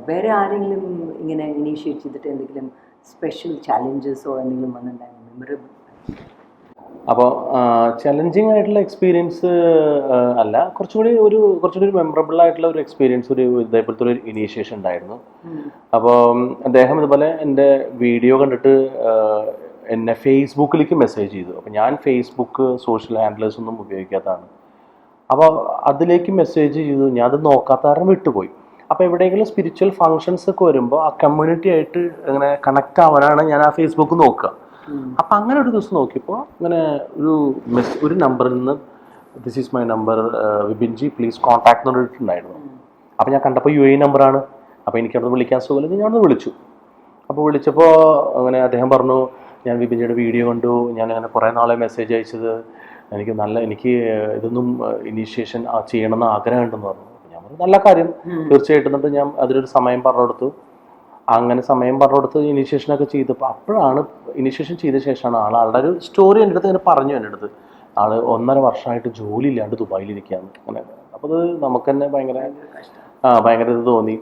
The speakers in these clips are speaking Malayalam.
വേറെ ആരെങ്കിലും ഇങ്ങനെ ഇനീഷ്യേറ്റ് ചെയ്തിട്ട് എന്തെങ്കിലും സ്പെഷ്യൽ ചാലഞ്ചസോ എന്തെങ്കിലും വന്നിട്ടുണ്ടായിരുന്നു മെമ്മറബിൾ? അപ്പോൾ ചലഞ്ചിങ് ആയിട്ടുള്ള എക്സ്പീരിയൻസ് അല്ല, കുറച്ചുകൂടി മെമ്മറബിൾ ആയിട്ടുള്ള ഒരു എക്സ്പീരിയൻസ് ഇതേപോലത്തെ ഒരു ഇനീഷ്യേഷൻ ഉണ്ടായിരുന്നു. അപ്പോൾ അദ്ദേഹം ഇതുപോലെ എൻ്റെ വീഡിയോ കണ്ടിട്ട് എന്നെ ഫേസ്ബുക്കിലേക്ക് മെസ്സേജ് ചെയ്തു. അപ്പോൾ ഞാൻ ഫേസ്ബുക്ക് സോഷ്യൽ ഹാൻഡിലേഴ്സ് ഒന്നും ഉപയോഗിക്കാത്തതാണ്. അപ്പോൾ അതിലേക്ക് മെസ്സേജ് ചെയ്തു, ഞാൻ അത് നോക്കാത്ത കാരണം വിട്ടുപോയി. അപ്പോൾ എവിടെയെങ്കിലും സ്പിരിച്വൽ ഫങ്ഷൻസ് ഒക്കെ വരുമ്പോൾ ആ കമ്മ്യൂണിറ്റി ആയിട്ട് ഇങ്ങനെ കണക്ട് ആവാനാണ് ഞാൻ ആ ഫേസ്ബുക്ക് നോക്കുക. അപ്പം അങ്ങനെ ഒരു ദിവസം നോക്കിയപ്പോൾ ഇങ്ങനെ ഒരു നമ്പറിൽ നിന്ന് this is my number വിപിൻജി please contact എന്ന് പറഞ്ഞിട്ടുണ്ടായിരുന്നു. അപ്പോൾ ഞാൻ കണ്ടപ്പോൾ UAE നമ്പറാണ്. അപ്പോൾ എനിക്കവിടെ വിളിക്കാൻ സുഖമില്ല, ഞാനത് വിളിച്ചു. അപ്പോൾ വിളിച്ചപ്പോൾ അങ്ങനെ അദ്ദേഹം പറഞ്ഞു, ഞാൻ വിപിൻജിയുടെ വീഡിയോ കണ്ടു, ഞാൻ അങ്ങനെ കുറേ നാളെ മെസ്സേജ് അയച്ചത്, എനിക്ക് ഇതൊന്നും ഇനീഷ്യേഷൻ ചെയ്യണമെന്ന് ആഗ്രഹമുണ്ടെന്ന് പറഞ്ഞു. ഞാൻ പറഞ്ഞു നല്ല കാര്യം, തീർച്ചയായിട്ടും. എന്നിട്ട് ഞാൻ അതിലൊരു സമയം പറഞ്ഞു കൊടുത്തു. അങ്ങനെ സമയം പറഞ്ഞു കൊടുത്ത് ഇനീഷ്യേഷനൊക്കെ ചെയ്തപ്പോൾ അപ്പോഴാണ് ഇനീഷ്യേഷൻ ചെയ്ത ശേഷമാണ് ആളുടെ ഒരു സ്റ്റോറി എൻ്റെ അടുത്ത് ഇങ്ങനെ പറഞ്ഞു. എൻ്റെ അടുത്ത് ആൾ 1.5 വർഷമായിട്ട് ജോലി ഇല്ലാണ്ട് ദുബായിലിരിക്കുകയാണ് അങ്ങനെ. അപ്പോൾ അത് നമുക്ക് തന്നെ ഭയങ്കര ഇത് തോന്നി.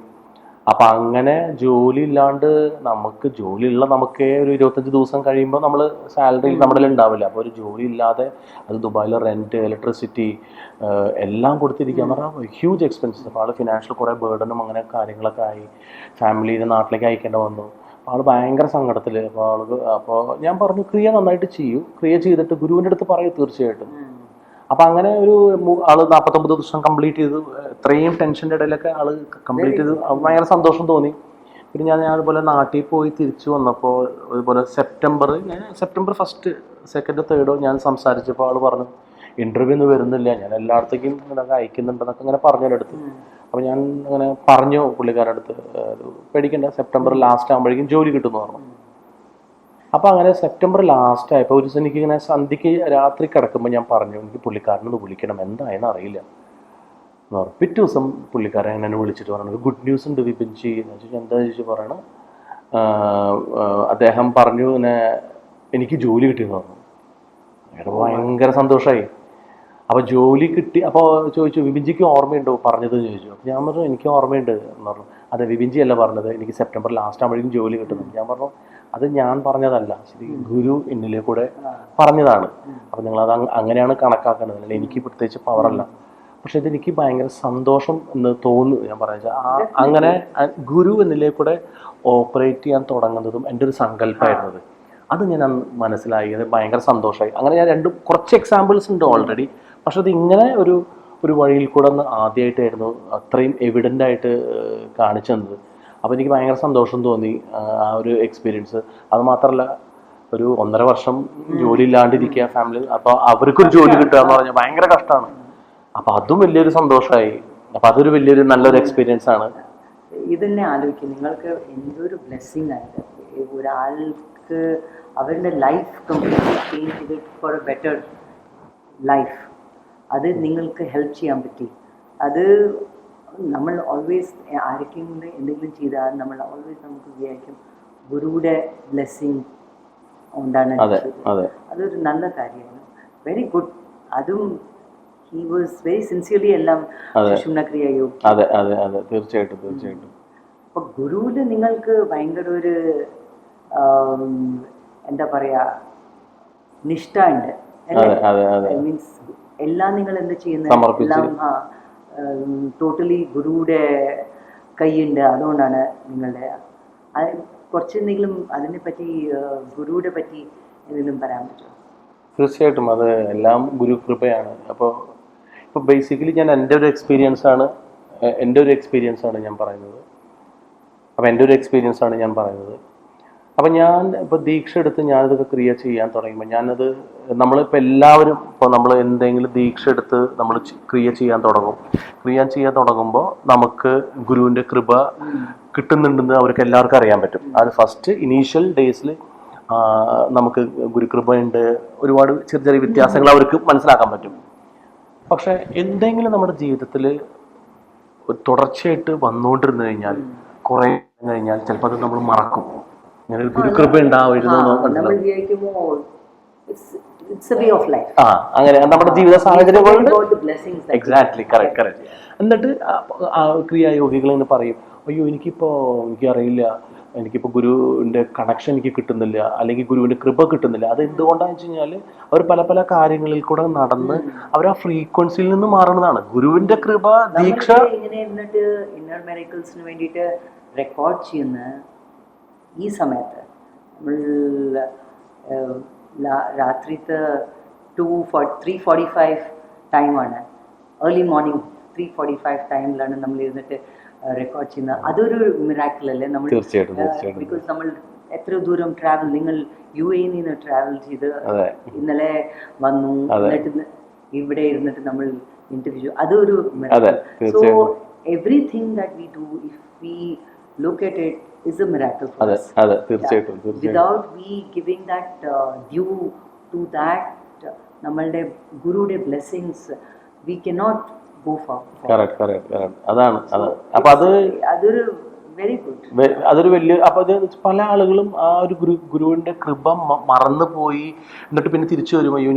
അപ്പം അങ്ങനെ ജോലി ഇല്ലാണ്ട് നമുക്കേ ഒരു 25 ദിവസം കഴിയുമ്പോൾ നമ്മൾ സാലറി നമ്മുടെ ഉണ്ടാവില്ല. അപ്പോൾ ഒരു ജോലി ഇല്ലാതെ അത് ദുബായിലെ റെൻറ്റ്, ഇലക്ട്രിസിറ്റി എല്ലാം കൊടുത്തിരിക്കുക എന്ന് പറഞ്ഞാൽ ഹ്യൂജ് എക്സ്പെൻസസ്. അപ്പോൾ ആൾ ഫിനാൻഷ്യൽ കുറേ ബേർഡനും അങ്ങനെ കാര്യങ്ങളൊക്കെ ആയി, ഫാമിലീനെ നാട്ടിലേക്ക് അയക്കേണ്ടി വന്നു. അപ്പോൾ ആൾ ഭയങ്കര സങ്കടത്തിൽ. അപ്പോൾ ഞാൻ പറഞ്ഞു, ക്രിയ നന്നായിട്ട് ചെയ്യൂ, ക്രിയ ചെയ്തിട്ട് ഗുരുവിൻ്റെ അടുത്ത് പറയൂ തീർച്ചയായിട്ടും. അപ്പം അങ്ങനെ ആള് 49 ദിവസം കംപ്ലീറ്റ് ചെയ്തു. ഇത്രയും ടെൻഷൻ്റെ ഇടയിലൊക്കെ ആള് കംപ്ലീറ്റ് ചെയ്തു. ഭയങ്കര സന്തോഷം തോന്നി. പിന്നെ ഞാൻ അതുപോലെ നാട്ടിൽ പോയി തിരിച്ചു വന്നപ്പോൾ അതുപോലെ സെപ്റ്റംബർ 1, 2, 3 ഞാൻ സംസാരിച്ചപ്പോൾ ആൾ പറഞ്ഞു, ഇൻ്റർവ്യൂ ഒന്നും വരുന്നില്ല, ഞാൻ എല്ലായിടത്തേക്കും ഇതൊക്കെ അയക്കുന്നുണ്ടെന്നൊക്കെ ഇങ്ങനെ പറഞ്ഞതിനടുത്ത്. അപ്പോൾ ഞാൻ അങ്ങനെ പറഞ്ഞു പുള്ളിക്കാരുടെ അടുത്ത്, പേടിക്കണ്ട, സെപ്റ്റംബർ ലാസ്റ്റ് ആകുമ്പോഴേക്കും ജോലി കിട്ടുമെന്ന് പറഞ്ഞു. അപ്പോൾ അങ്ങനെ സെപ്റ്റംബർ ലാസ്റ്റ് ആയപ്പോൾ ഒരു ദിവസം എനിക്ക് ഇങ്ങനെ സന്ധ്യയ്ക്ക് രാത്രി കിടക്കുമ്പോൾ ഞാൻ പറഞ്ഞു, എനിക്ക് പുള്ളിക്കാരനൊന്ന് വിളിക്കണം, എന്തായെന്ന് അറിയില്ല എന്ന് പറഞ്ഞു. പിറ്റേ ദിവസം പുള്ളിക്കാരൻ എന്നെ വിളിച്ചിട്ട് പറഞ്ഞു, ഗുഡ് ന്യൂസ് ഉണ്ട് വിപിൻജി എന്ന് വെച്ചാൽ. എന്താണെന്ന് ചോദിച്ചു പറയണം, അദ്ദേഹം പറഞ്ഞു ഇങ്ങനെ എനിക്ക് ജോലി കിട്ടിയെന്ന് പറഞ്ഞു. അയാൾ ഭയങ്കര സന്തോഷമായി. അപ്പോൾ ജോലി കിട്ടി. അപ്പോൾ ചോദിച്ചു, വിപിൻജിക്ക് ഓർമ്മയുണ്ടോ പറഞ്ഞത് ചോദിച്ചു. അപ്പോൾ ഞാൻ പറഞ്ഞു, എനിക്ക് ഓർമ്മയുണ്ട് എന്ന് പറഞ്ഞു. അതെ, വിപിൻജി അല്ല പറഞ്ഞത്, എനിക്ക് സെപ്റ്റംബർ ലാസ്റ്റ് ആകുമ്പോഴേക്കും ജോലി കിട്ടുന്നു. ഞാൻ പറഞ്ഞു, അത് ഞാൻ പറഞ്ഞതല്ല, ശരി, ഗുരു എന്നിലെ കൂടെ പറഞ്ഞതാണ്. അപ്പം നിങ്ങളത് അങ്ങനെയാണ് കണക്കാക്കേണ്ടത്, അല്ല എനിക്ക് പ്രത്യേകിച്ച് പവറല്ല. പക്ഷെ ഇതെനിക്ക് ഭയങ്കര സന്തോഷം എന്ന് തോന്നുന്നു. ഞാൻ പറഞ്ഞാൽ അങ്ങനെ ഗുരു എന്നിലെ കൂടെ ഓപ്പറേറ്റ് ചെയ്യാൻ തുടങ്ങുന്നതും എൻ്റെ ഒരു സങ്കല്പമായിരുന്നത്. അത് ഞാൻ മനസ്സിലായി, അത് ഭയങ്കര സന്തോഷമായി. അങ്ങനെ ഞാൻ കുറച്ച് എക്സാമ്പിൾസ് ഉണ്ട് ഓൾറെഡി. പക്ഷെ അത് ഇങ്ങനെ ഒരു വഴിയിൽ കൂടെ ഒന്ന് ആദ്യമായിട്ടായിരുന്നു അത്രയും എവിഡൻ്റ് ആയിട്ട് കാണിച്ചു തന്നത്. അപ്പോൾ എനിക്ക് ഭയങ്കര സന്തോഷം തോന്നി ആ ഒരു എക്സ്പീരിയൻസ്. അത് മാത്രമല്ല, ഒരു 1.5 വർഷം ജോലി ഇല്ലാണ്ടിരിക്കുക ഫാമിലി, അപ്പോൾ അവർക്കൊരു ജോലി കിട്ടുക എന്ന് പറഞ്ഞാൽ ഭയങ്കര കഷ്ടമാണ്. അപ്പോൾ അതും വലിയൊരു സന്തോഷമായി. അപ്പോൾ അതൊരു നല്ലൊരു എക്സ്പീരിയൻസ് ആണ്. ഇതന്നെ ആലോചിക്കും, നിങ്ങൾക്ക് എന്തൊരു ബ്ലെസ്സിങ് ആയിട്ട് ഒരാൾക്ക് അവരുടെ ലൈഫ് കംപ്ലീറ്റ്ലി ചേഞ്ച് ചെയ്തിട്ട് ഫോർ എ ബെറ്റർ ലൈഫ്. അത് നിങ്ങൾക്ക് ഹെൽപ്പ് ചെയ്യാൻ പറ്റി. അത് നമ്മൾ ഓൾവേസ് ആരൊക്കെയും കൊണ്ട് എന്തെങ്കിലും ചെയ്താൽ നമ്മൾ ഓൾവേസ് നമുക്ക് വിചാരിക്കും ഗുരുവിടെ ബ്ലെസ്സിങ് ഉണ്ടാണ്. അതൊരു നല്ല കാര്യമാണ്, വെരി ഗുഡ്. അതും ഹി വാസ് വെരി സിൻസിയർലി എല്ലാം സുഷുമ്നാക്രിയ യോഗ. തീർച്ചയായിട്ടും. അപ്പോൾ ഗുരുവിൽ നിങ്ങൾക്ക് ഭയങ്കര ഒരു എന്താ പറയുക നിഷ്ഠ ഉണ്ട്. മീൻസ് എല്ലാം നിങ്ങൾ എന്താ ചെയ്യുന്നത് എല്ലാം ടോട്ടലി ഗുരുവിടെ കൈയുണ്ട്. അതുകൊണ്ടാണ് നിങ്ങളുടെ കുറച്ച് എന്തെങ്കിലും അതിനെപ്പറ്റി ഗുരുവിടെ പറ്റി എന്തെങ്കിലും പറയാൻ പറ്റുമോ? തീർച്ചയായിട്ടും, അത് എല്ലാം ഗുരു കൃപയാണ്. ഇപ്പോൾ ബേസിക്കലി ഞാൻ എൻ്റെ ഒരു എക്സ്പീരിയൻസ് ആണ് ഞാൻ പറയുന്നത്. അപ്പം ഞാൻ ഇപ്പോൾ ദീക്ഷ എടുത്ത് ഞാനിതൊക്കെ ക്രിയ ചെയ്യാൻ തുടങ്ങുമ്പോൾ നമ്മളിപ്പോൾ എല്ലാവരും ഇപ്പോൾ നമ്മൾ എന്തെങ്കിലും ദീക്ഷ എടുത്ത് നമ്മൾ ക്രിയ ചെയ്യാൻ തുടങ്ങുമ്പോൾ നമുക്ക് ഗുരുവിൻ്റെ കൃപ കിട്ടുന്നുണ്ടെന്ന് അവർക്ക് എല്ലാവർക്കും അറിയാൻ പറ്റും. അത് ഫസ്റ്റ് ഇനീഷ്യൽ ഡേയ്സിൽ നമുക്ക് ഗുരുകൃപ ഉണ്ട്, ഒരുപാട് ചെറിയ വ്യത്യാസങ്ങൾ അവർക്ക് മനസ്സിലാക്കാൻ പറ്റും. പക്ഷെ എന്തെങ്കിലും നമ്മുടെ ജീവിതത്തിൽ തുടർച്ചയായിട്ട് വന്നുകൊണ്ടിരുന്നു കഴിഞ്ഞാൽ കുറേ കഴിഞ്ഞാൽ ചിലപ്പോൾ അത് നമ്മൾ മറക്കും. അങ്ങനെ ഒരു ഗുരുകൃപ ഉണ്ടാവുമായിരുന്നു. അങ്ങനെ നമ്മുടെ ജീവിത സാഹചര്യങ്ങളുണ്ട്. Exactly, correct. എന്നിട്ട് ക്രിയായോഗികൾ എന്ന് പറയും, അയ്യോ എനിക്കറിയില്ല, എനിക്കിപ്പോൾ ഗുരുവിൻ്റെ കണക്ഷൻ എനിക്ക് കിട്ടുന്നില്ല, അല്ലെങ്കിൽ ഗുരുവിൻ്റെ കൃപ കിട്ടുന്നില്ല. അത് എന്തുകൊണ്ടാണെന്ന് വെച്ച് കഴിഞ്ഞാൽ അവർ പല പല കാര്യങ്ങളിൽ കൂടെ നടന്ന് അവർ ആ ഫ്രീക്വൻസിയിൽ നിന്ന് മാറുന്നതാണ്. ഗുരുവിൻ്റെ കൃപ ദീക്ഷ ഇങ്ങനെ ഇരുന്നിട്ട് ഇന്നർ മെറിക്കിൾസിന് വേണ്ടിയിട്ട് റെക്കോർഡ് ചെയ്യുന്ന ഈ സമയത്ത് നമ്മൾ രാത്രിത്തെ 3:45 ടൈമാണ്, ഏർലി മോർണിംഗ് 3:45 ടൈമിലാണ് നമ്മൾ ഇരുന്നിട്ട് റെക്കോർഡ് ചെയ്യുന്നത്. അതൊരു മിറാക്കിൾ അല്ലേ നമ്മൾ? തീർച്ചയായിട്ടും. ബിക്കോസ് നമ്മൾ എത്ര ദൂരം ട്രാവൽ, നിങ്ങൾ UAE നിന്ന് ട്രാവൽ ചെയ്ത് ഇന്നലെ വന്നു, എന്നിട്ട് ഇവിടെ ഇരുന്നിട്ട് നമ്മൾ ഇന്റർവ്യൂ, അതൊരു miracle. So everything that we do, if we look at it, is a miracle for us. തീർച്ചയായിട്ടും. Without we giving that due to that നമ്മളുടെ ഗുരുയുടെ blessings, we cannot go far. Correct. അതാണ്. അപ്പൊ അതൊരു വെരി ഗുഡ്, അതൊരു വലിയ. അപ്പൊ അത് പല ആളുകളും ആ ഒരു ഗുരുവിന്റെ കൃപ മറന്നു പോയി, എന്നിട്ട് പിന്നെ തിരിച്ചു വരും, അയ്യോ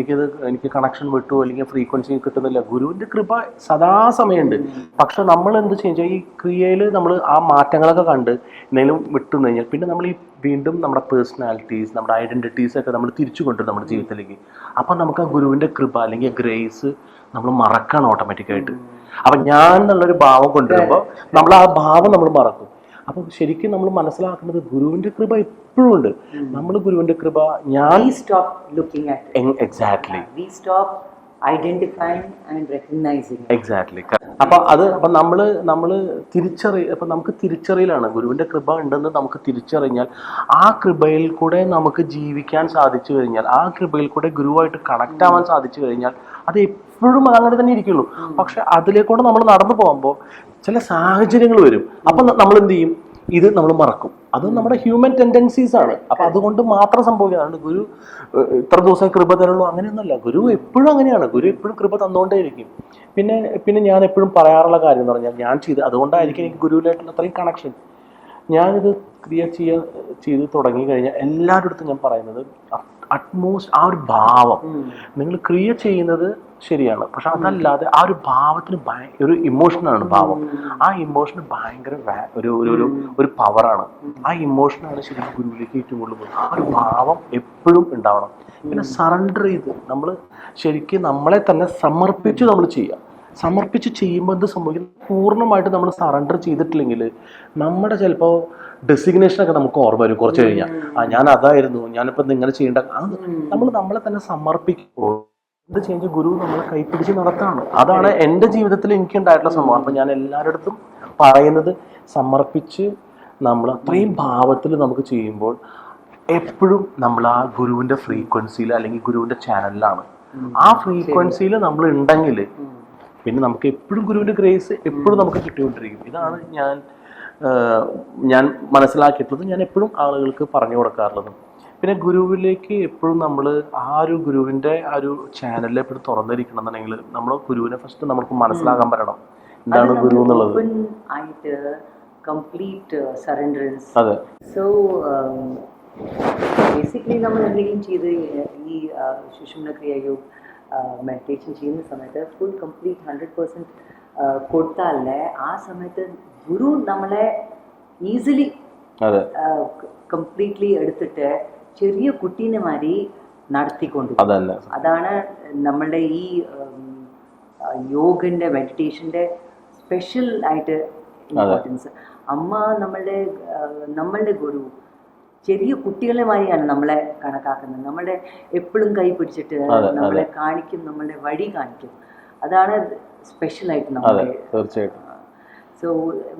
എനിക്ക് കണക്ഷൻ വിട്ടു, അല്ലെങ്കിൽ ഫ്രീക്വൻസി കിട്ടുന്നില്ല. ഗുരുവിന്റെ കൃപ സദാസമയമുണ്ട്. പക്ഷെ നമ്മൾ എന്ത് ചെയ്യും, ഈ ക്രിയയിൽ നമ്മൾ ആ മാറ്റങ്ങളൊക്കെ കണ്ട് എന്തെങ്കിലും വിട്ടുന്നു കഴിഞ്ഞാൽ പിന്നെ നമ്മൾ ഈ വീണ്ടും നമ്മുടെ പേഴ്സണാലിറ്റീസ്, നമ്മുടെ ഐഡന്റിറ്റീസ് ഒക്കെ നമ്മൾ തിരിച്ചു കൊണ്ടുവരും നമ്മുടെ ജീവിതത്തിലേക്ക്. അപ്പം നമുക്ക് ആ ഗുരുവിന്റെ കൃപ അല്ലെങ്കിൽ ഗ്രേസ് നമ്മൾ മറക്കണം ഓട്ടോമാറ്റിക്കായിട്ട്. അപ്പം ഞാൻ എന്നുള്ളൊരു ഭാവം കൊണ്ടുവരുമ്പോൾ നമ്മൾ ആ ഭാവം നമ്മൾ മറക്കും. അപ്പം ശരിക്കും നമ്മൾ മനസ്സിലാക്കുന്നത് ഗുരുവിന്റെ കൃപ എപ്പോഴും ഉണ്ട്. നമ്മൾ ഗുരുവിന്റെ കൃപ എക്സാക്ട്ലി. അപ്പൊ നമ്മള് നമുക്ക് തിരിച്ചറിയലാണ് ഗുരുവിന്റെ കൃപ ഉണ്ടെന്ന് നമുക്ക് തിരിച്ചറിഞ്ഞാൽ, ആ കൃപയിൽ കൂടെ നമുക്ക് ജീവിക്കാൻ സാധിച്ചു കഴിഞ്ഞാൽ, ആ കൃപയിൽ കൂടെ ഗുരുവായിട്ട് കണക്ട് ആവാൻ സാധിച്ചു കഴിഞ്ഞാൽ അത് എപ്പോഴും അങ്ങനെ തന്നെ ഇരിക്കുള്ളൂ. പക്ഷെ അതിലേക്കൂടെ നമ്മൾ നടന്നു പോകുമ്പോൾ ചില സാഹചര്യങ്ങൾ വരും. അപ്പം നമ്മൾ എന്ത് ചെയ്യും, ഇത് നമ്മൾ മറക്കും. അത് നമ്മുടെ ഹ്യൂമൻ ടെൻഡൻസീസ് ആണ്. അപ്പൊ അതുകൊണ്ട് മാത്രം സംഭവിക്കുന്നതാണ്. ഗുരു ഇത്ര ദിവസം കൃപ തരുള്ളൂ അങ്ങനെയൊന്നുമല്ല. ഗുരു എപ്പോഴും അങ്ങനെയാണ്. ഗുരു എപ്പോഴും കൃപ തന്നുകൊണ്ടേയിരിക്കും. പിന്നെ ഞാൻ എപ്പോഴും പറയാറുള്ള കാര്യം എന്ന് പറഞ്ഞാൽ, ഞാൻ അതുകൊണ്ടായിരിക്കും എനിക്ക് ഗുരുവിലായിട്ടുള്ള അത്രയും കണക്ഷൻ. ഞാനിത് ക്രിയ ചെയ്ത് തുടങ്ങി കഴിഞ്ഞാൽ എല്ലാവരുടെ അടുത്തും ഞാൻ പറയുന്നത്, അറ്റ്മോസ്റ്റ് ആ ഒരു ഭാവം നിങ്ങൾ ക്രിയ ചെയ്യുന്നത് ശരിയാണ്, പക്ഷെ അതല്ലാതെ ആ ഒരു ഭാവത്തിന് ഒരു ഇമോഷനാണ് ഭാവം. ആ ഇമോഷന് ഭയങ്കര ഒരു പവറാണ്. ആ ഇമോഷനാണ് ശരിക്കും ഗുരുവിലേക്ക് ഏറ്റവും കൂടുതൽ. ആ ഒരു ഭാവം എപ്പോഴും ഉണ്ടാവണം. പിന്നെ സറണ്ടർ ചെയ്ത് നമ്മൾ ശരിക്കും നമ്മളെ തന്നെ സമർപ്പിച്ച് ചെയ്യുമ്പോൾ എന്ത് സംഭവിക്കും, പൂർണ്ണമായിട്ട് നമ്മൾ സറണ്ടർ ചെയ്തിട്ടില്ലെങ്കിൽ നമ്മുടെ ചിലപ്പോൾ ഡെസിഗ്നേഷനൊക്കെ നമുക്ക് ഓർമ്മ വരും കുറച്ച് കഴിഞ്ഞാൽ. ഞാൻ അതായിരുന്നു, ഞാനിപ്പോൾ ഇങ്ങനെ ചെയ്യേണ്ട. നമ്മളെ തന്നെ സമർപ്പിക്കുമ്പോൾ എന്ത് ചേഞ്ച് ഗുരു നമ്മളെ കൈപ്പിടിച്ച് നടത്താണ്. അതാണ് എൻ്റെ ജീവിതത്തിൽ എനിക്കുണ്ടായിട്ടുള്ള സംഭവം. അപ്പം ഞാൻ എല്ലാവരുടെ അടുത്തും പറയുന്നത്, സമർപ്പിച്ച് നമ്മൾ അത്രയും ഭാവത്തിൽ നമുക്ക് ചെയ്യുമ്പോൾ എപ്പോഴും നമ്മൾ ആ ഗുരുവിൻ്റെ ഫ്രീക്വൻസിയിൽ അല്ലെങ്കിൽ ഗുരുവിൻ്റെ ചാനലിലാണ്. ആ ഫ്രീക്വൻസിയിൽ നമ്മൾ ഉണ്ടെങ്കിൽ പിന്നെ നമുക്ക് എപ്പോഴും ഗുരുവിൻ്റെ ഗ്രേസ് എപ്പോഴും നമുക്ക് കിട്ടിക്കൊണ്ടിരിക്കും. ഇതാണ് ഞാൻ മനസ്സിലാക്കിയിട്ടുള്ളത്. ഞാൻ എപ്പോഴും ആളുകൾക്ക് പറഞ്ഞു കൊടുക്കാറുള്ളത്. പിന്നെ ഗുരുവിലേക്ക് എപ്പോഴും നമ്മൾ ആ ഒരു ഗുരുവിൻ്റെ ആ ഒരു ചാനലിൽ എപ്പോഴും തുറന്നിരിക്കണം എന്നുണ്ടെങ്കിൽ നമ്മൾ ഗുരുവിനെ ഫസ്റ്റ് നമുക്ക് മനസ്സിലാക്കാൻ പറ്റണം എന്താണ് ഗുരു എന്നുള്ളത്. അതെ. സോ ബേസിക്കലി നമ്മൾ എന്തെങ്കിലും ചെയ്ത് ഈ സുഷുമ്ന ക്രിയയോ മെഡിറ്റേഷൻ ചെയ്യുന്ന സമയത്ത് ഫുൾ കംപ്ലീറ്റ് 100% കൊടുത്താലേ ആ സമയത്ത് ഗുരു നമ്മളെ ഈസിലി കംപ്ലീറ്റ്ലി എടുത്തിട്ട് ചെറിയ കുട്ടീനെ മാതിരി നടത്തിക്കൊണ്ടു. അതാണ് നമ്മളുടെ ഈ യോഗന്റെ മെഡിറ്റേഷന്റെ സ്പെഷ്യൽ ആയിട്ട് ഇമ്പോർട്ടൻസ്. അമ്മ നമ്മളുടെ ഗുരു ചെറിയ കുട്ടികളെ മാതിരിയാണ് നമ്മളെ കണക്കാക്കുന്നത്. നമ്മളെ എപ്പോഴും കൈ പിടിച്ചിട്ട് നമ്മളെ കാണിക്കും, നമ്മളുടെ വഴി കാണിക്കും. അതാണ് സ്പെഷ്യൽ ആയിട്ട് നമ്മളെ. തീർച്ചയായിട്ടും. So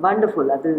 wonderful. അത്